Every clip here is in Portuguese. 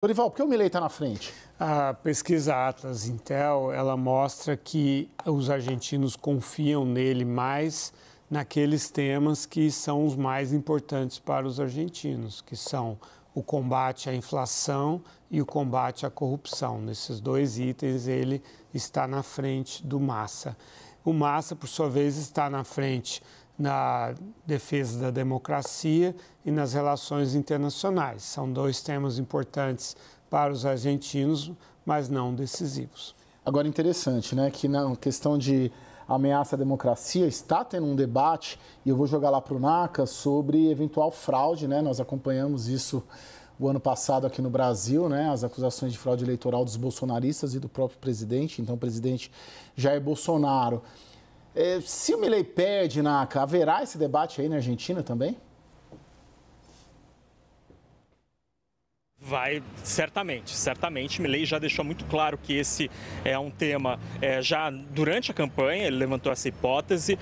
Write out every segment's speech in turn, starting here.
Lorival, por que o Milei está na frente? A pesquisa Atlas Intel, ela mostra que os argentinos confiam nele mais naqueles temas que são os mais importantes para os argentinos, que são o combate à inflação e o combate à corrupção. Nesses dois itens, ele está na frente do Massa. O Massa, por sua vez, está na frente na defesa da democracia e nas relações internacionais. São dois temas importantes para os argentinos, mas não decisivos. Agora, interessante, né, que na questão de ameaça à democracia está tendo um debate, e eu vou jogar lá para o NACA, sobre eventual fraude, né? Nós acompanhamos isso o ano passado aqui no Brasil, né, as acusações de fraude eleitoral dos bolsonaristas e do próprio presidente, então o presidente Jair Bolsonaro. Se o Milei perde, NACA, haverá esse debate aí na Argentina também? Vai, certamente. Milei já deixou muito claro que esse é um tema, já durante a campanha, ele levantou essa hipótese.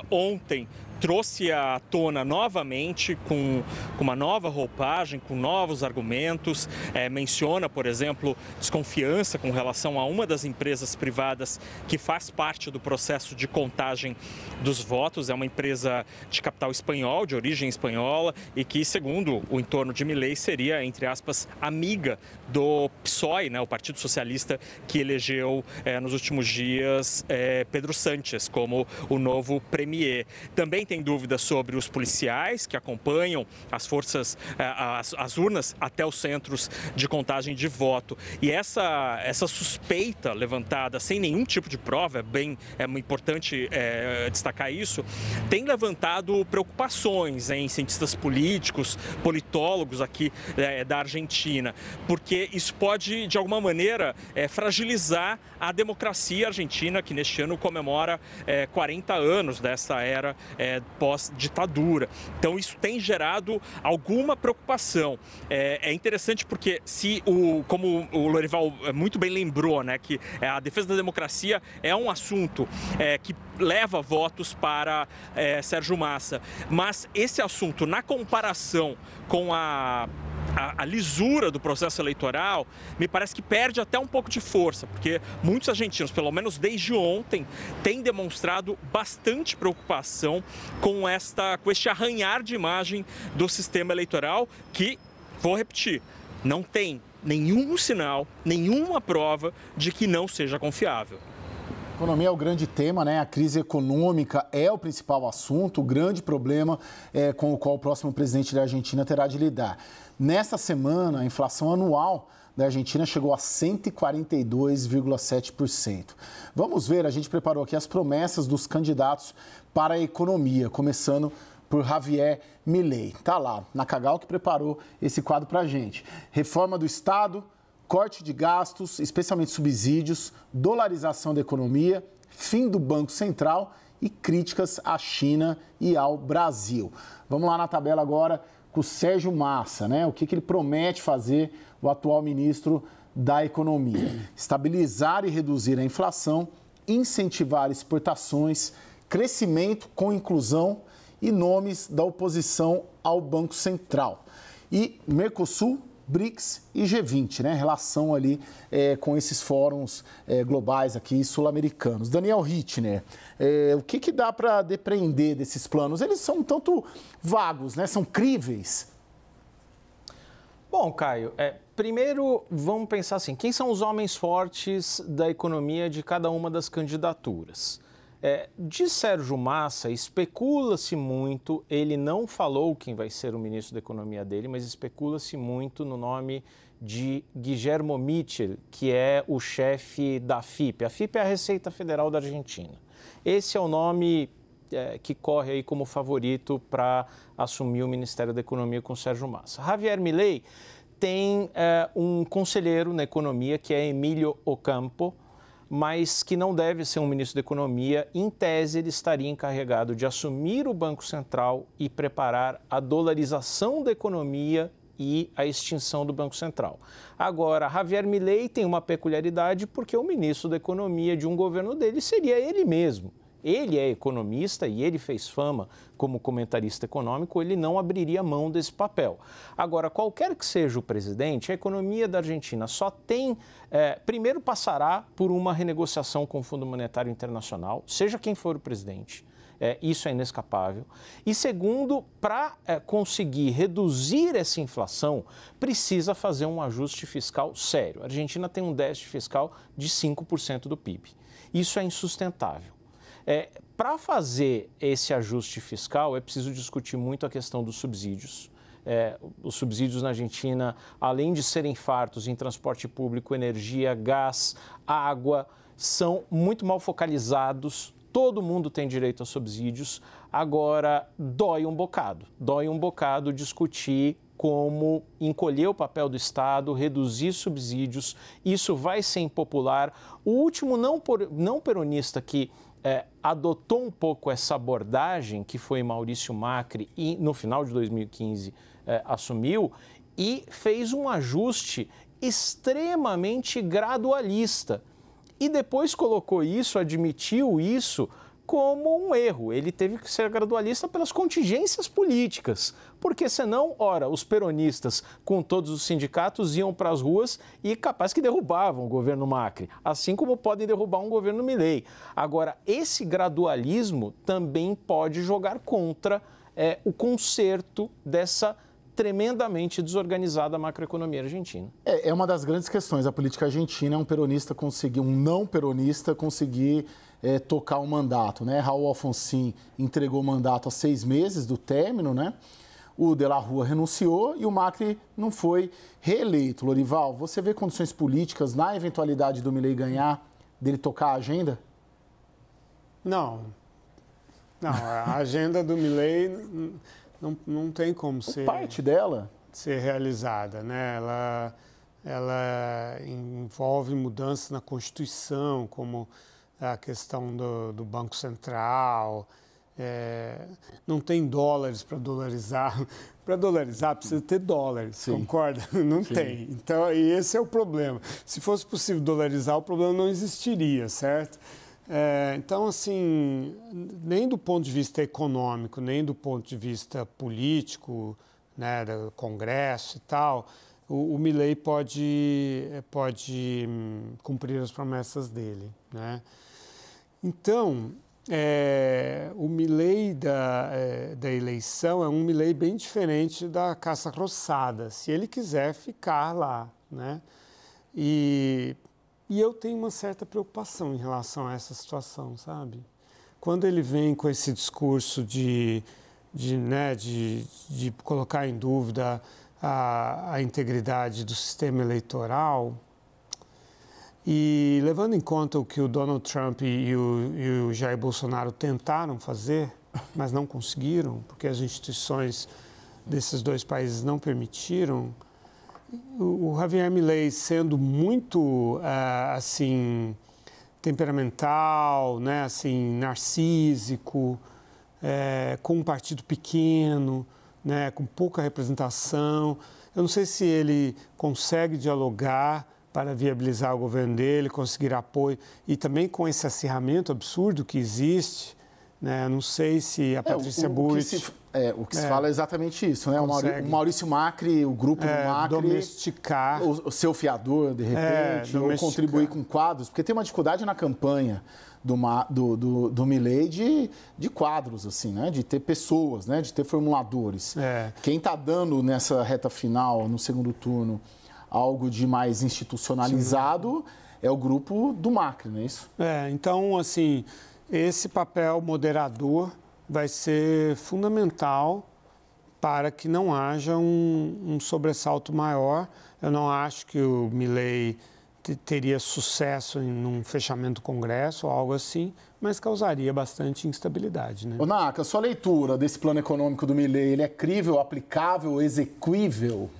Ontem trouxe à tona novamente com uma nova roupagem, com novos argumentos. Menciona, por exemplo, desconfiança com relação a uma das empresas privadas que faz parte do processo de contagem dos votos. É uma empresa de capital espanhol, de origem espanhola, e que, segundo o entorno de Milei, seria, entre aspas, amiga do PSOE, né, o Partido Socialista, que elegeu nos últimos dias Pedro Sánchez como o novo premier. Também tem dúvidas sobre os policiais que acompanham as forças, as urnas até os centros de contagem de voto. E essa suspeita levantada sem nenhum tipo de prova, é importante destacar isso, tem levantado preocupações em cientistas políticos, politólogos aqui da Argentina, porque isso pode, de alguma maneira, fragilizar a democracia argentina, que neste ano comemora 40 anos dessa era pós-ditadura. Então, isso tem gerado alguma preocupação. É interessante porque, como o Lorival muito bem lembrou, né, que a defesa da democracia é um assunto que leva votos para Sérgio Massa, mas esse assunto, na comparação com a lisura do processo eleitoral, me parece que perde até um pouco de força, porque muitos argentinos, pelo menos desde ontem, têm demonstrado bastante preocupação com este arranhar de imagem do sistema eleitoral que, vou repetir, não tem nenhum sinal, nenhuma prova de que não seja confiável. Economia é o grande tema, né? A crise econômica é o principal assunto, o grande problema com o qual o próximo presidente da Argentina terá de lidar. Nesta semana, a inflação anual da Argentina chegou a 142,7%. Vamos ver, a gente preparou aqui as promessas dos candidatos para a economia, começando por Javier Milei. Tá lá, na Cagal, que preparou esse quadro para a gente. Reforma do Estado, corte de gastos, especialmente subsídios, dolarização da economia, fim do Banco Central e críticas à China e ao Brasil. Vamos lá na tabela agora com o Sérgio Massa, né? O que ele promete fazer, o atual ministro da Economia? Estabilizar e reduzir a inflação, incentivar exportações, crescimento com inclusão e nomes da oposição ao Banco Central. E Mercosul, BRICS e G20, né? Relação ali com esses fóruns globais aqui sul-americanos. Daniel Rittner, o que dá para depreender desses planos? Eles são um tanto vagos, né? São críveis? Bom, Caio, primeiro vamos pensar assim, quem são os homens fortes da economia de cada uma das candidaturas? De Sérgio Massa, especula-se muito, ele não falou quem vai ser o ministro da Economia dele, mas especula-se muito no nome de Guillermo Mitchell, que é o chefe da FIP. A FIP é a Receita Federal da Argentina. Esse é o nome que corre aí como favorito para assumir o Ministério da Economia com Sérgio Massa. Javier Milei tem um conselheiro na economia que é Emílio Ocampo, mas que não deve ser um ministro da Economia. Em tese, ele estaria encarregado de assumir o Banco Central e preparar a dolarização da economia e a extinção do Banco Central. Agora, Javier Milei tem uma peculiaridade porque o ministro da Economia de um governo dele seria ele mesmo. ele é economista e ele fez fama como comentarista econômico, ele não abriria mão desse papel. Agora, qualquer que seja o presidente, a economia da Argentina só tem... primeiro, passará por uma renegociação com o Fundo Monetário Internacional, seja quem for o presidente. Isso é inescapável. E segundo, para conseguir reduzir essa inflação, precisa fazer um ajuste fiscal sério. A Argentina tem um déficit fiscal de 5% do PIB. Isso é insustentável. Para fazer esse ajuste fiscal, é preciso discutir muito a questão dos subsídios. Os subsídios na Argentina, além de serem fartos em transporte público, energia, gás, água, são muito mal focalizados. Todo mundo tem direito a subsídios, agora dói um bocado discutir como encolher o papel do Estado, reduzir subsídios, isso vai ser impopular. O último não peronista que adotou um pouco essa abordagem, que foi Maurício Macri, e no final de 2015 assumiu, e fez um ajuste extremamente gradualista. E depois colocou isso, admitiu isso como um erro. Ele teve que ser gradualista pelas contingências políticas, porque senão, ora, os peronistas com todos os sindicatos iam para as ruas e capaz que derrubavam o governo Macri, assim como podem derrubar um governo Milei. Agora, esse gradualismo também pode jogar contra o conserto dessa tremendamente desorganizada macroeconomia argentina. É uma das grandes questões. A política argentina é um não peronista conseguir tocar um mandato, né? Raul Alfonsín entregou o mandato há 6 meses do término, né? O De la Rúa renunciou e o Macri não foi reeleito. Lorival, você vê condições políticas na eventualidade do Milei ganhar, dele tocar a agenda? Não, a agenda do Milei não tem como ser... Parte dela? Ser realizada, né? Ela envolve mudanças na Constituição, como a questão do Banco Central. Não tem dólares para dolarizar. Para dolarizar precisa ter dólares, sim. Concorda? Não sim. Tem. Então, e esse é o problema. Se fosse possível dolarizar, o problema não existiria, certo? Então, assim, nem do ponto de vista econômico, nem do ponto de vista político, né, do Congresso e tal, o Milei pode cumprir as promessas dele, né? Então, o Milei da eleição é um Milei bem diferente da Casa Rosada, se ele quiser ficar lá, né? E eu tenho uma certa preocupação em relação a essa situação, sabe? Quando ele vem com esse discurso de colocar em dúvida a integridade do sistema eleitoral, e levando em conta o que o Donald Trump e o Jair Bolsonaro tentaram fazer, mas não conseguiram, porque as instituições desses dois países não permitiram, o Javier Milei, sendo muito, temperamental, né, assim, narcísico, com um partido pequeno, né, com pouca representação, eu não sei se ele consegue dialogar para viabilizar o governo dele, conseguir apoio, e também com esse acirramento absurdo que existe, né, não sei se a Patrícia Bullrich... O que se fala é exatamente isso, né? O Maurício Macri, o grupo do Macri... Domesticar... O seu fiador, de repente, ou contribuir com quadros, porque tem uma dificuldade na campanha do Milei de quadros, assim, né? De ter pessoas, né? De ter formuladores. Quem está dando nessa reta final, no segundo turno, algo de mais institucionalizado é o grupo do Macri, não é isso? Então, assim, esse papel moderador vai ser fundamental para que não haja um sobressalto maior. Eu não acho que o Milei teria sucesso em um fechamento do Congresso ou algo assim, mas causaria bastante instabilidade, né? Ô, Naka, sua leitura desse plano econômico do Milei, ele é crível, aplicável, execuível?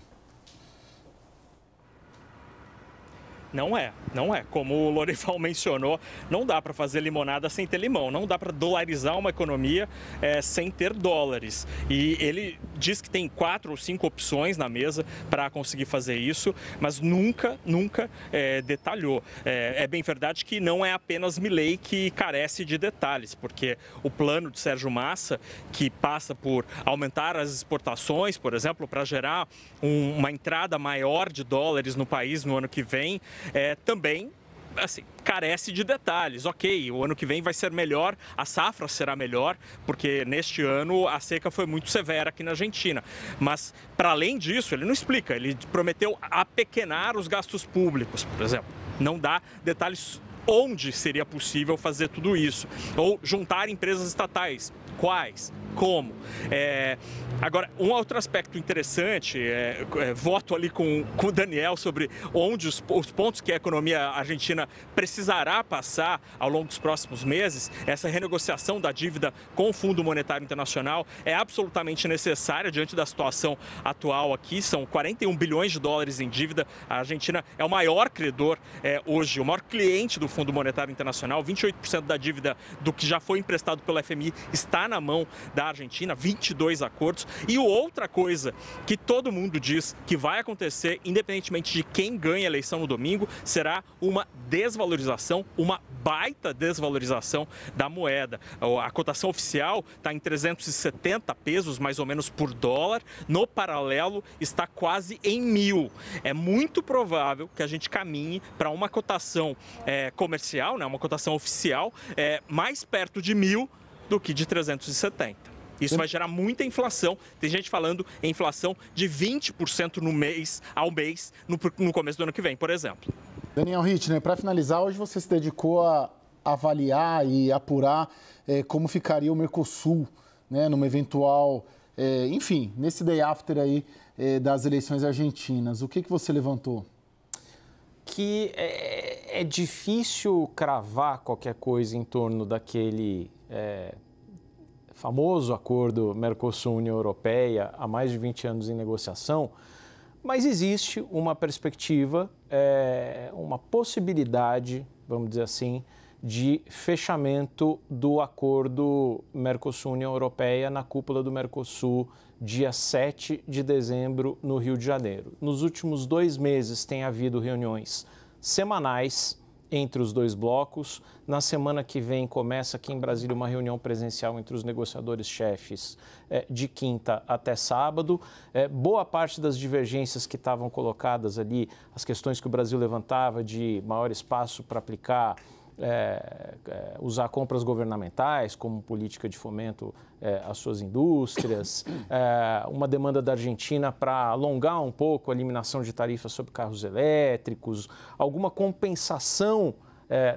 Não é. Como o Lorival mencionou, não dá para fazer limonada sem ter limão, não dá para dolarizar uma economia sem ter dólares. E ele diz que tem 4 ou 5 opções na mesa para conseguir fazer isso, mas nunca detalhou. É bem verdade que não é apenas Milei que carece de detalhes, porque o plano de Sérgio Massa, que passa por aumentar as exportações, por exemplo, para gerar uma entrada maior de dólares no país no ano que vem, também assim, carece de detalhes. Ok, o ano que vem vai ser melhor, a safra será melhor, porque neste ano a seca foi muito severa aqui na Argentina. Mas, para além disso, ele não explica. Ele prometeu apequenar os gastos públicos, por exemplo. Não dá detalhes onde seria possível fazer tudo isso. Ou juntar empresas estatais. Quais? Como? Agora, um outro aspecto interessante, voto ali com o Daniel sobre onde os pontos que a economia argentina precisará passar ao longo dos próximos meses. Essa renegociação da dívida com o Fundo Monetário Internacional é absolutamente necessária diante da situação atual aqui. São 41 bilhões de dólares em dívida. A Argentina é o maior credor hoje, o maior cliente do Fundo Monetário Internacional. 28% da dívida do que já foi emprestado pelo FMI está na mão da Argentina, 22 acordos. E outra coisa que todo mundo diz que vai acontecer, independentemente de quem ganha a eleição no domingo, será uma desvalorização, uma baita desvalorização da moeda. A cotação oficial está em 370 pesos, mais ou menos, por dólar. No paralelo, está quase em 1.000. É muito provável que a gente caminhe para uma cotação comercial, né, uma cotação oficial, mais perto de 1.000 do que de 370. Isso vai gerar muita inflação. Tem gente falando em inflação de 20% ao mês no começo do ano que vem, por exemplo. Daniel Rittner, para finalizar, hoje você se dedicou a avaliar e apurar como ficaria o Mercosul, né, numa eventual, enfim, nesse day after aí das eleições argentinas. O que você levantou? Que é difícil cravar qualquer coisa em torno daquele famoso acordo Mercosul-União Europeia, há mais de 20 anos em negociação, mas existe uma perspectiva, uma possibilidade, vamos dizer assim, de fechamento do acordo Mercosul-União Europeia na cúpula do Mercosul, dia 7 de dezembro, no Rio de Janeiro. Nos últimos 2 meses tem havido reuniões semanais entre os dois blocos. Na semana que vem começa aqui em Brasília uma reunião presencial entre os negociadores-chefes de quinta até sábado. Boa parte das divergências que estavam colocadas ali, as questões que o Brasil levantava de maior espaço para aplicar, usar compras governamentais como política de fomento às suas indústrias, uma demanda da Argentina para alongar um pouco a eliminação de tarifas sobre carros elétricos, alguma compensação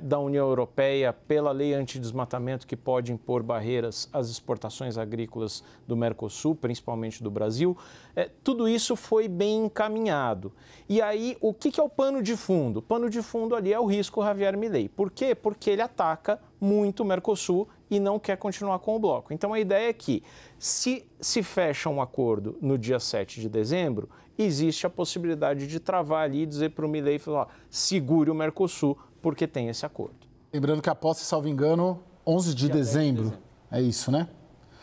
da União Europeia pela lei antidesmatamento que pode impor barreiras às exportações agrícolas do Mercosul, principalmente do Brasil. Tudo isso foi bem encaminhado. E aí, o que é o pano de fundo? O pano de fundo ali é o risco Javier Milei. Por quê? Porque ele ataca muito o Mercosul e não quer continuar com o bloco. Então, a ideia é que, se fecha um acordo no dia 7 de dezembro, existe a possibilidade de travar ali e dizer para o Milei, segure o Mercosul, porque tem esse acordo. Lembrando que a posse, salvo engano, 11 de dezembro. É isso, né?